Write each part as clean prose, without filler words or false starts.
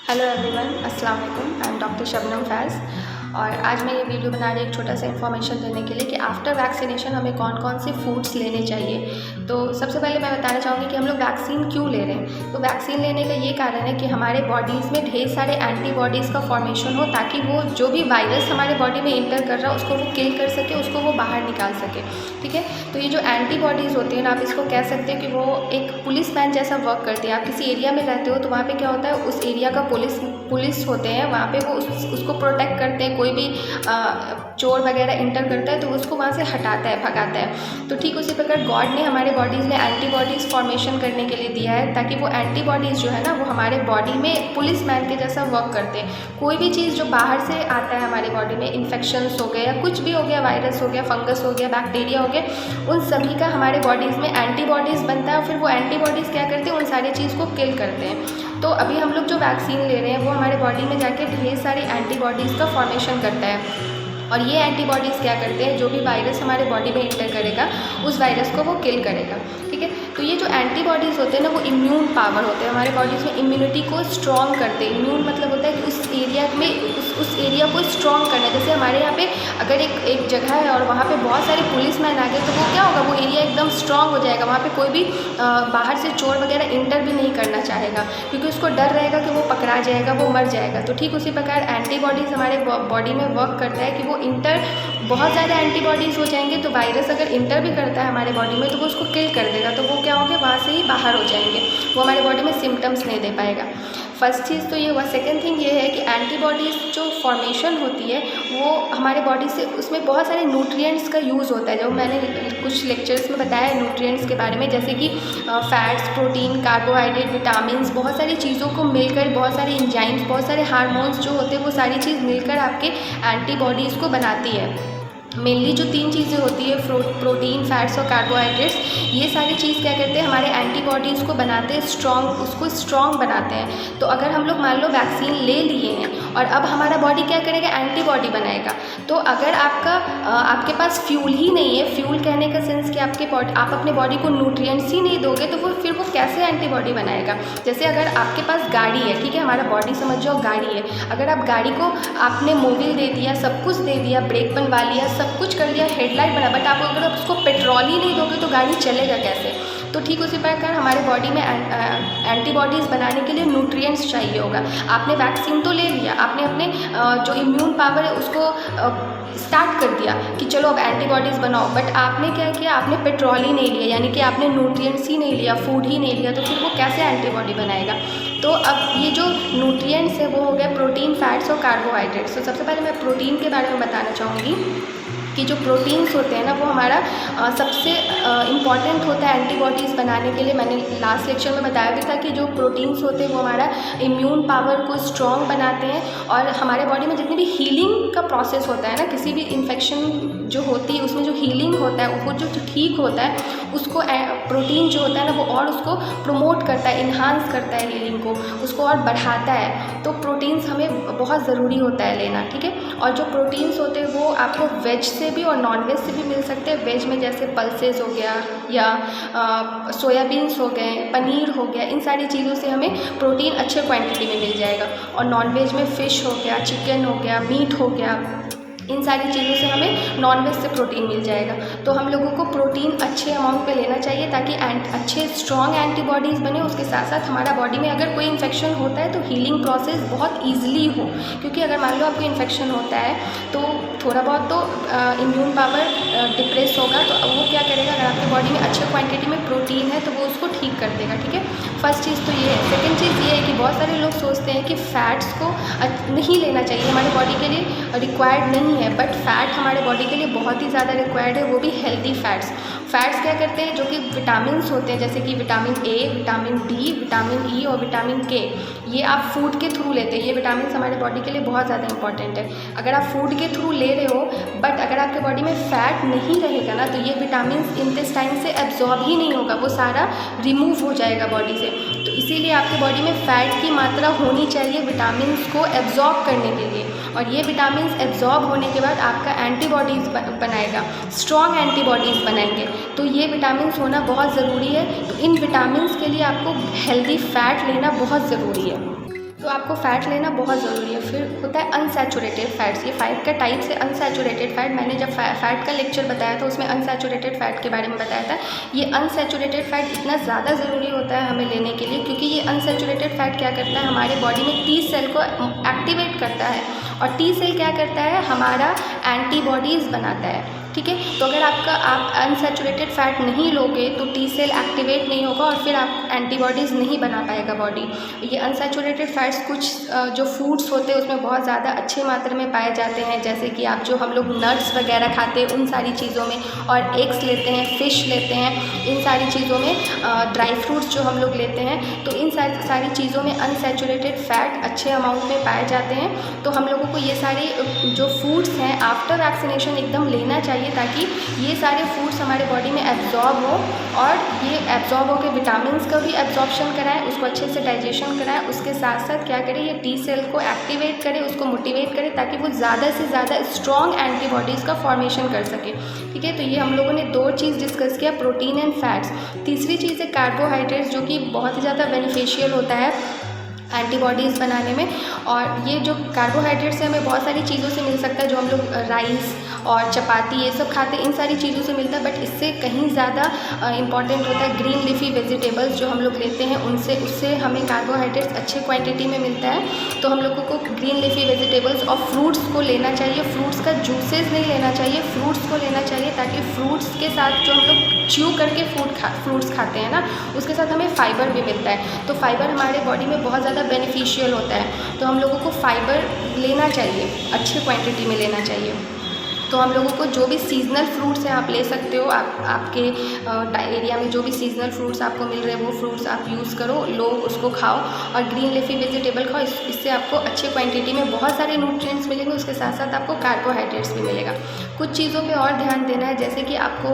Hello everyone, अस्सलाम वालेकुम। I am doctor Shabnam फैज़ और आज मैं ये वीडियो बना रही एक छोटा सा इन्फॉर्मेशन देने के लिए कि आफ्टर वैक्सीनेशन हमें कौन कौन से फूड्स लेने चाहिए। तो सबसे पहले मैं बताना चाहूँगी कि हम लोग वैक्सीन क्यों ले रहे हैं। तो वैक्सीन लेने का ये कारण है कि हमारे बॉडीज़ में ढेर सारे एंटीबॉडीज़ का फॉर्मेशन हो, ताकि वो जो भी वायरस हमारे बॉडी में इंटर कर रहा है उसको वो किल कर सके, उसको वो बाहर निकाल सके। ठीक है, तो ये जो एंटीबॉडीज़ होती हैं ना, आप इसको कह सकते हैं कि वो एक पुलिसमैन जैसा वर्क करती है। आप किसी एरिया में रहते हो तो वहाँ पे क्या होता है, उस एरिया का पुलिस होते हैं, वहाँ पे वो उसको प्रोटेक्ट करते हैं। कोई भी चोर वगैरह इंटर करता है तो उसको वहाँ से हटाता है, भगाता है। तो ठीक उसी प्रकार गॉड ने हमारे बॉडीज़ में एंटीबॉडीज़ फॉर्मेशन करने के लिए दिया है, ताकि वो एंटीबॉडीज़ जो है ना, वो हमारे बॉडी में पुलिसमैन के जैसा वर्क करते हैं। कोई भी चीज़ जो बाहर से आता है हमारे बॉडी में, इन्फेक्शंस हो गए या कुछ भी हो गया, वायरस हो गया, फंगस हो गया, बैक्टीरिया हो गया, उन सभी का हमारे बॉडीज़ में एंटीबॉडीज़ बनता है और फिर वो एंटीबॉडीज़ क्या करते हैं, उन सारी चीज़ को किल करते हैं। तो अभी हम लोग जो वैक्सीन ले रहे हैं वो हमारे बॉडी में जाके ढेर सारी एंटीबॉडीज़ का फॉर्मेशन करता है, और ये एंटीबॉडीज़ क्या करते हैं, जो भी वायरस हमारे बॉडी में इंटर करेगा उस वायरस को वो किल करेगा। ठीक है, तो ये जो एंटीबॉडीज़ होते हैं ना, वो इम्यून पावर होते हैं, हमारे बॉडीज़ में इम्यूनिटी को स्ट्रॉन्ग करते हैं। इम्यून मतलब होता है कि उस एरिया में उस एरिया को स्ट्रॉन्ग करना। जैसे हमारे यहाँ पे अगर एक जगह है और वहाँ पे बहुत सारे पुलिसमैन आ गए तो वो क्या होगा, वो एरिया एकदम स्ट्रॉन्ग हो जाएगा। वहाँ पे कोई भी बाहर से चोर वगैरह इंटर भी नहीं करना चाहेगा, क्योंकि उसको डर रहेगा कि वो पकड़ा जाएगा, वो मर जाएगा। तो ठीक उसी प्रकार एंटीबॉडीज़ हमारे बॉडी में वर्क करता है कि वो इंटर बहुत ज़्यादा एंटीबॉडीज़ हो जाएंगे, तो वायरस अगर इंटर भी करता है हमारे बॉडी में तो वो उसको किल कर देगा। तो वो क्या होंगे, वहाँ से ही बाहर हो जाएंगे, वो हमारे बॉडी में सिम्टम्स नहीं दे पाएगा। फर्स्ट चीज़ तो ये हुआ। सेकेंड थिंग ये है कि एंटीबॉडीज़ जो फॉर्मेशन होती है वो हमारे बॉडी से, उसमें बहुत सारे न्यूट्रिएंट्स का यूज़ होता है, जो मैंने कुछ लेक्चर्स में बताया है न्यूट्रिएंट्स के बारे में, जैसे कि फैट्स, प्रोटीन, कार्बोहाइड्रेट, विटामिन्स, बहुत सारी चीज़ों को मिलकर, बहुत सारे एंजाइम्स, बहुत सारे हार्मोन्स जो होते हैं, वो सारी चीज़ मिलकर आपके एंटीबॉडीज़ को बनाती है। मेनली जो तीन चीज़ें होती है, प्रोटीन, फैट्स और कार्बोहाइड्रेट्स, ये सारी चीज़ क्या करते हैं, हमारे एंटीबॉडीज़ को बनाते हैं स्ट्रॉन्ग, उसको स्ट्रॉन्ग बनाते हैं। तो अगर हम लोग मान लो वैक्सीन ले लिए हैं और अब हमारा बॉडी क्या करेगा, एंटीबॉडी बनाएगा। तो अगर आपके पास फ्यूल ही नहीं है, फ्यूल कहने का सेंस कि आप अपने बॉडी को न्यूट्रिएंट्स ही नहीं दोगे तो फिर वो कैसे एंटीबॉडी बनाएगा। जैसे अगर आपके पास गाड़ी है, ठीक है, हमारा बॉडी समझ जाओ गाड़ी है, अगर आप गाड़ी को आपने मोबिल दे दिया, सब कुछ दे दिया, ब्रेक बनवा लिया, सब कुछ कर लिया, हेडलाइट बना, बट आप अगर उसको पेट्रोल ही नहीं दोगे तो गाड़ी चलेगा कैसे। तो ठीक उसी प्रकार हमारे बॉडी में एंटीबॉडीज़ बनाने के लिए न्यूट्रिएंट्स चाहिए होगा। आपने वैक्सीन तो ले लिया, आपने अपने जो इम्यून पावर है उसको स्टार्ट कर दिया कि चलो अब एंटीबॉडीज़ बनाओ, बट आपने क्या किया, आपने पेट्रोल ही नहीं लिया, यानी कि आपने न्यूट्रिएंट्स ही नहीं लिया, फूड ही नहीं लिया, तो फिर वो कैसे एंटीबॉडी बनाएगा। तो अब ये जो न्यूट्रिएंट्स है वो हो गया प्रोटीन, फैट्स और कार्बोहाइड्रेट्स। तो सबसे पहले मैं प्रोटीन के बारे में बताना चाहूँगी कि जो प्रोटीन्स होते हैं ना, वो हमारा सबसे इम्पॉर्टेंट होता है एंटीबॉडीज़ बनाने के लिए। मैंने लास्ट लेक्चर में बताया भी था कि जो प्रोटीन्स होते हैं वो हमारा इम्यून पावर को स्ट्रॉन्ग बनाते हैं, और हमारे बॉडी में जितनी भी हीलिंग का प्रोसेस होता है ना, किसी भी इन्फेक्शन जो होती है उसमें जो हीलिंग होता है, वो जो ठीक होता है, उसको प्रोटीन जो होता है ना, वो और उसको प्रमोट करता है, इन्हांस करता है हीलिंग को, उसको और बढ़ाता है। तो प्रोटीन्स हमें बहुत ज़रूरी होता है लेना, ठीक है। और जो प्रोटीन्स होते हैं वो आपको वेज से भी और नॉन वेज से भी मिल सकते हैं। वेज में जैसे पल्सेस हो गया, या सोयाबीन्स हो गए, पनीर हो गया, इन सारी चीज़ों से हमें प्रोटीन अच्छे क्वांटिटी में मिल जाएगा। और नॉन वेज में फ़िश हो गया, चिकन हो गया, मीट हो गया, इन सारी चीज़ों से हमें नॉन वेज से प्रोटीन मिल जाएगा। तो हम लोगों को प्रोटीन अच्छे अमाउंट पे लेना चाहिए, ताकि अच्छे स्ट्रॉन्ग एंटीबॉडीज़ बने। उसके साथ साथ हमारा बॉडी में अगर कोई इन्फेक्शन होता है तो हीलिंग प्रोसेस बहुत ईजिली हो, क्योंकि अगर मान लो आपको इन्फेक्शन होता है तो थोड़ा बहुत तो इम्यून पावर डिप्रेस होगा, तो वो क्या करेगा, अगर आपके बॉडी में अच्छे क्वान्टिटी में प्रोटीन है तो वो उसको ठीक कर देगा। ठीक है, फर्स्ट चीज़ तो ये है। सेकेंड चीज़ ये है कि बहुत सारे लोग सोचते हैं कि फ़ैट्स को नहीं लेना चाहिए, हमारे बॉडी के लिए रिक्वायर्ड नहीं है, बट फैट हमारे बॉडी के लिए बहुत ही ज़्यादा रिक्वायर्ड है, वो भी हेल्दी फैट्स। फैट्स क्या करते हैं, जो कि विटामिन्स होते हैं, जैसे कि vitamin A, vitamin D, vitamin E और विटामिन के, ये आप फूड के थ्रू लेते हैं। ये विटामिन्स हमारे बॉडी के लिए बहुत ज़्यादा इंपॉर्टेंट है। अगर आप फूड के थ्रू ले रहे हो बट अगर आपके बॉडी में फ़ैट नहीं रहेगा ना, तो ये विटामिन्स इंटेस्टाइन से एब्जॉर्ब ही नहीं होगा, वो सारा रिमूव हो जाएगा बॉडी से। तो इसीलिए आपके बॉडी में फ़ैट की मात्रा होनी चाहिए विटामिन्स को एब्जॉर्ब करने के लिए, और ये विटामिन्स एब्जॉर्ब होने के बाद आपका एंटीबॉडीज़ बनाएगा, स्ट्रॉन्ग एंटीबॉडीज़ बनाएंगे। तो ये विटामिन्स होना बहुत ज़रूरी है। तो इन विटामिन्स के लिए आपको हेल्दी फ़ैट लेना बहुत ज़रूरी है। तो आपको फ़ैट लेना बहुत ज़रूरी है। फिर होता है अनसैचुरेटेड फ़ैट्स। ये फ़ैट का टाइप से अनसैचुरेटेड फ़ैट, मैंने जब फ़ैट का लेक्चर बताया था उसमें अनसैचुरेटेड फ़ैट के बारे में बताया था। ये अनसैचुरेटेड फ़ैट इतना ज़्यादा ज़रूरी होता है हमें लेने के लिए, क्योंकि ये अनसैचुरेटेड फ़ैट क्या करता है, हमारे बॉडी में T सेल को एक्टिवेट करता है, और T सेल क्या करता है, हमारा एंटीबॉडीज़ बनाता है। ठीक है, तो अगर आप अनसैचुरेटेड फ़ैट नहीं लोगे तो T सेल एक्टिवेट नहीं होगा और फिर आप एंटीबॉडीज़ नहीं बना पाएगा बॉडी। ये अनसैचुरेटेड फ़ैट्स कुछ जो फूड्स होते हैं उसमें बहुत ज़्यादा अच्छे मात्रा में पाए जाते हैं, जैसे कि आप जो हम लोग नट्स वगैरह खाते हैं उन सारी चीज़ों में, और एग्स लेते हैं, फ़िश लेते हैं, इन सारी चीज़ों में, ड्राई फ्रूट्स जो हम लोग लेते हैं, तो इन सारी चीज़ों में अनसैचुरेटेड फ़ैट अच्छे अमाउंट में पाए जाते हैं। तो हम लोगों को ये सारे जो फूड्स हैं आफ्टर वैक्सीनेशन एकदम लेना चाहिए, ताकि ये सारे फूड्स हमारे बॉडी में एब्जॉर्ब हो, और ये एब्जॉर्ब होकर विटामिन्स का भी एब्जॉर्प्शन कराएं, उसको अच्छे से डाइजेशन कराएं। उसके साथ साथ क्या करें, ये T सेल को एक्टिवेट करें, उसको मोटिवेट करें, ताकि वो ज़्यादा से ज़्यादा स्ट्रॉन्ग एंटीबॉडीज़ का फॉर्मेशन कर सके। ठीक है, तो ये हम लोगों ने 2 चीज़ डिस्कस किया, प्रोटीन एंड फैट्स। तीसरी चीज़ है कार्बोहाइड्रेट्स, जो कि बहुत ही ज़्यादा बेनिफिशियल होता है एंटीबॉडीज़ बनाने में। और ये जो कार्बोहाइड्रेट्स है हमें बहुत सारी चीज़ों से मिल सकता है, जो हम लोग राइस और चपाती ये सब खाते हैं, इन सारी चीज़ों से मिलता है। बट इससे कहीं ज़्यादा इम्पॉर्टेंट होता है ग्रीन लीफी वेजिटेबल्स जो हम लोग लेते हैं, उससे हमें कार्बोहाइड्रेट्स अच्छे क्वांटिटी में मिलता है। तो हम लोगों को ग्रीन लीफी वेजिटेबल्स और फ्रूट्स को लेना चाहिए। फ्रूट्स का जूसेस नहीं लेना चाहिए, फ्रूट्स को लेना चाहिए, ताकि फ्रूट्स के साथ जो हम लोग च्यू करके फ्रूट्स खाते हैं ना, उसके साथ हमें फ़ाइबर भी मिलता है। तो फ़ाइबर हमारे बॉडी में बहुत ज़्यादा बेनिफिशियल होता है, तो हम लोगों को फ़ाइबर लेना चाहिए, अच्छे क्वांटिटी में लेना चाहिए। तो हम लोगों को जो भी सीजनल फ्रूट्स हैं आप ले सकते हो, आपके एरिया में जो भी सीजनल फ्रूट्स आपको मिल रहे हैं वो फ्रूट्स आप यूज़ करो, लो, उसको खाओ, और ग्रीन लीफी वेजिटेबल खाओ। इससे आपको अच्छे क्वांटिटी में बहुत सारे न्यूट्रिएंट्स मिलेंगे, उसके साथ साथ आपको कार्बोहाइड्रेट्स भी मिलेगा। कुछ चीज़ों पे और ध्यान देना है, जैसे कि आपको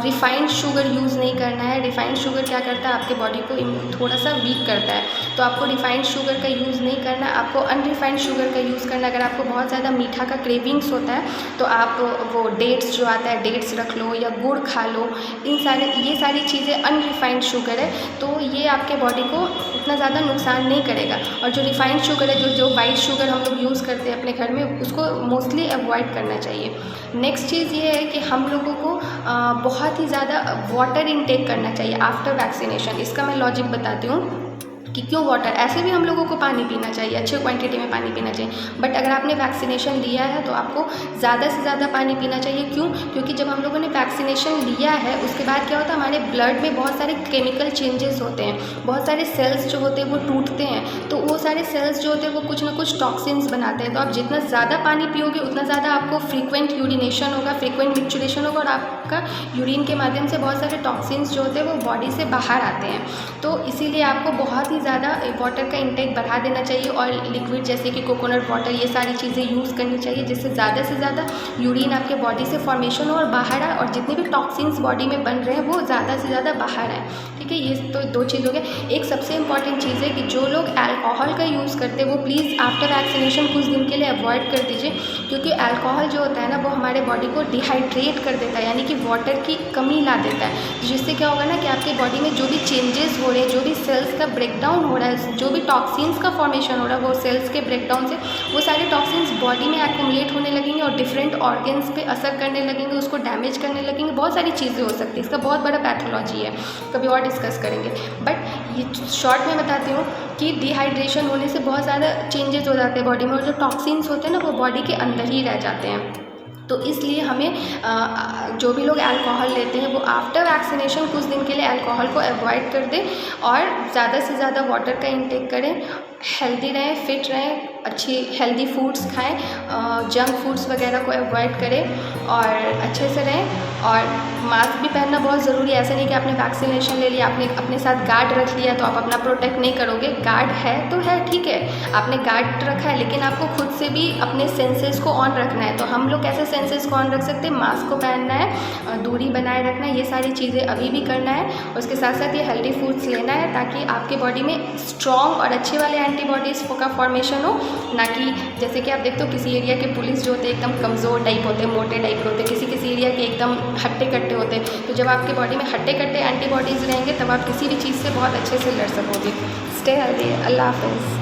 रिफाइंड शुगर यूज़ नहीं करना है। रिफाइंड शुगर क्या करता है, आपके बॉडी को थोड़ा सा वीक करता है, तो आपको रिफाइंड शुगर का यूज़ नहीं करना है, आपको अनरिफाइंड शुगर का यूज़ करना है। अगर आपको बहुत ज़्यादा मीठा का क्रेविंग्स होता है तो आप वो डेट्स जो आता है, डेट्स रख लो या गुड़ खा लो। ये सारी चीज़ें अनरिफाइंड शुगर है, तो ये आपके बॉडी को उतना ज़्यादा नुकसान नहीं करेगा। और जो रिफाइंड शुगर है, जो वाइट शुगर हम लोग यूज़ करते हैं अपने घर में, उसको मोस्टली अवॉइड करना चाहिए। नेक्स्ट चीज़ ये है कि हम लोगों को बहुत ही ज़्यादा वाटर इनटेक करना चाहिए आफ्टर वैक्सीनेशन। इसका मैं लॉजिक बताती हूँ कि क्यों वाटर। ऐसे भी हम लोगों को पानी पीना चाहिए, अच्छे क्वांटिटी में पानी पीना चाहिए, बट अगर आपने वैक्सीनेशन लिया है तो आपको ज़्यादा से ज़्यादा पानी पीना चाहिए। क्यों? क्योंकि जब हम लोगों ने वैक्सीनेशन लिया है उसके बाद क्या होता है, हमारे ब्लड में बहुत सारे केमिकल चेंजेस होते हैं, बहुत सारे सेल्स जो होते हैं वो टूटते हैं, तो वो सारे सेल्स जो होते हैं वो कुछ ना कुछ टॉक्सिन्स बनाते हैं। तो आप जितना ज़्यादा पानी पियोगे उतना ज़्यादा आपको फ्रीक्वेंट यूरिनेशन होगा, फ्रीक्वेंट मिक्चुरेशन होगा, और आपका यूरिन के माध्यम से बहुत सारे टॉक्सिन्स जो होते हैं वो बॉडी से बाहर आते हैं। तो इसीलिए आपको बहुत ही ज़्यादा वाटर का इंटेक बढ़ा देना चाहिए, और लिक्विड जैसे कि कोकोनट वाटर, ये सारी चीज़ें यूज़ करनी चाहिए, जिससे ज़्यादा से ज़्यादा यूरिन आपके बॉडी से फॉर्मेशन हो और बाहर आए, और जितने भी टॉक्सिन्स बॉडी में बन रहे हैं वो ज़्यादा से ज़्यादा बाहर आए। ठीक है, ये तो 2 चीज़ हो गया। एक सबसे इंपॉर्टेंट चीज़ है कि जो लोग अल्कोहल का यूज़ करते हैं वो प्लीज़ आफ्टर वैक्सीनेशन कुछ दिन के लिए अवॉइड कर दीजिए, क्योंकि अल्कोहल जो होता है ना वो हमारे बॉडी को डिहाइड्रेट कर देता है, यानी कि वाटर की कमी ला देता है, जिससे क्या होगा ना कि आपके बॉडी में जो भी चेंजेस हो रहे हैं, जो भी सेल्स का ब्रेकडाउन हो रहा है, जो भी टॉक्सिन्स का फॉर्मेशन हो रहा है, वो सेल्स के ब्रेकडाउन से वो सारे टॉक्सिन्स बॉडी में एक्यूमुलेट होने लगेंगे और डिफरेंट ऑर्गन्स पे असर करने लगेंगे, उसको डैमेज करने लगेंगे। बहुत सारी चीज़ें हो सकती है, इसका बहुत बड़ा पैथोलॉजी है, कभी और डिस्कस करेंगे। बट ये शॉर्ट में बताती हूँ कि डिहाइड्रेशन होने से बहुत ज़्यादा चेंजेस हो जाते हैं बॉडी में, और जो टॉक्सिन्स होते हैं ना वो बॉडी के अंदर ही रह जाते हैं। तो इसलिए हमें जो भी लोग अल्कोहल लेते हैं वो आफ्टर वैक्सीनेशन कुछ दिन के लिए अल्कोहल को अवॉइड कर दें, और ज़्यादा से ज़्यादा वाटर का इंटेक करें, हेल्दी रहें, फिट रहें, अच्छी हेल्दी फूड्स खाएं, जंक फूड्स वगैरह को अवॉइड करें और अच्छे से रहें। और मास्क भी पहनना बहुत ज़रूरी है। ऐसा नहीं कि आपने वैक्सीनेशन ले लिया, आपने अपने साथ गार्ड रख लिया तो आप अपना प्रोटेक्ट नहीं करोगे। गार्ड है तो है, ठीक है, आपने गार्ड रखा है, लेकिन आपको खुद से भी अपने सेंसेस को ऑन रखना है। तो हम लोग कैसे सेंसेस को ऑन रख सकते हैं? मास्क को पहनना है, दूरी बनाए रखना है, ये सारी चीज़ें अभी भी करना है। उसके साथ साथ ये हेल्दी फूड्स लेना है ताकि आपके बॉडी में स्ट्रॉन्ग और अच्छे वाले एंटीबॉडीज़ का फॉर्मेशन हो, ना कि जैसे कि आप देखते हो किसी एरिया के पुलिस जो होते हैं एकदम कमज़ोर टाइप होते हैं, मोटे टाइप के होते हैं, किसी एरिया के एकदम हट्टे कट्टे होते हैं। तो जब आपके बॉडी में हट्टे कट्टे एंटीबॉडीज़ रहेंगे तब आप किसी भी चीज़ से बहुत अच्छे से लड़ सकोगे। Stay healthy. अल्लाह हाफ़िज़।